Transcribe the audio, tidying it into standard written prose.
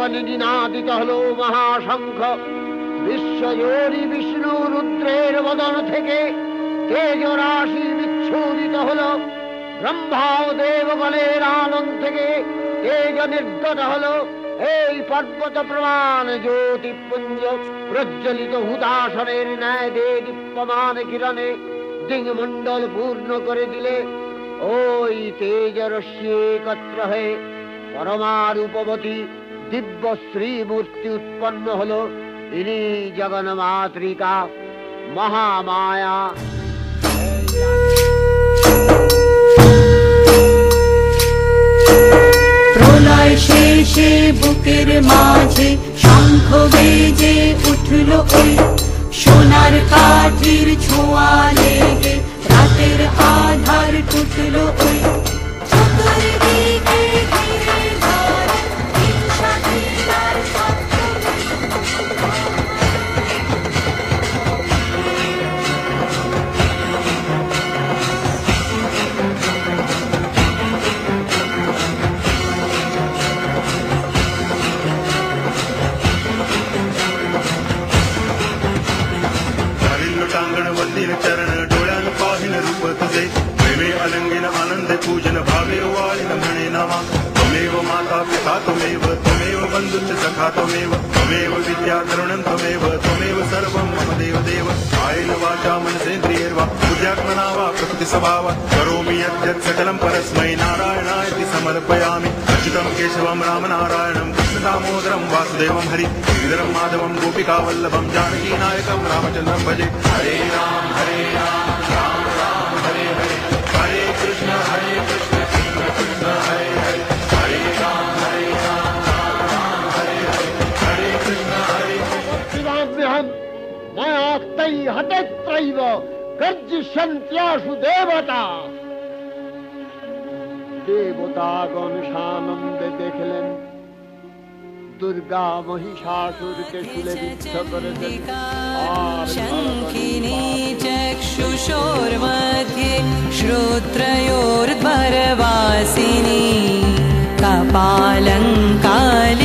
তখনই নিনাদিত হলো মহাশঙ্খ। বিশ্বজোরি বিষ্ণু রুদ্রের বদন থেকে তেজ রাশি বিচ্ছুরিত হলো। ব্রহ্মা ও দেবগণের আনন্দ থেকে তেজ নির্গত হলো। এই পর্বত প্রমাণ জ্যোতিপুঞ্জ প্রজ্বলিত হুতাসনের ন্যায় দীপ্যমান কিরণে দিংমণ্ডল পূর্ণ করে দিলে ওই তেজ রশ্মি একত্র হয়ে পরমারূপবতী দিব্য শ্রীমূর্তি উৎপন্ন হলো। ইনি জগন্মাতৃকা মহামায়া। প্রলয় শেষে বুকের মাঝে শঙ্খ বেজে উঠল ওই, সোনার কাঠির ছোঁয়া লেগে রাতের আধার টুটল ওই। চতুর্দিকে ঘিরে ধরে হিংসাধীনার শব্দ। वंदिन चरण डोळ्यान पाहिन रूप तुझे, प्रेमे अलंगिन आनंद पूजन भावे वाळिन म्हणे नामा। त्वमेव माता पिता त्वमेव, त्वमेव बंधुश्च सखा त्वमेव, त्वमेव विद्या तरुणं त्वमेव, त्वमेव सर्वं मम देव देव। कायेन वाचा मनसेन्द्रियैर्वा बुद्ध्यात्मना वा प्रकृति स्वभावात् करोमि यद्यत् सकलं परस्मै नारायणायति समर्पयामि। अच्युतं केशवं रामनारायणं कृष्ण दामोदरं वासुदेवं हरि श्रीधरं माधवं गोपिकावल्लभं जानकीनायकं रामचन्द्रं भजे। हरे राम राम राम हरे हरे, हरे कृष्ण कृष्ण कृष्ण हरे हरे, हरे राम राम राम हरे हरे, हरे कृष्ण हरे कृष्ण। मयाक्तै हतेत्रैव गर्जिष्यन्त्याशु देवता। देवतागण सानन्दे देखलेन दुर्गा महिषासुरके शूले बिद्ध करेছেন। शङ्खिनी चक्षुषोर्मध्ये श्रोत्रयोर्ध्वरवासिनी कपालं काले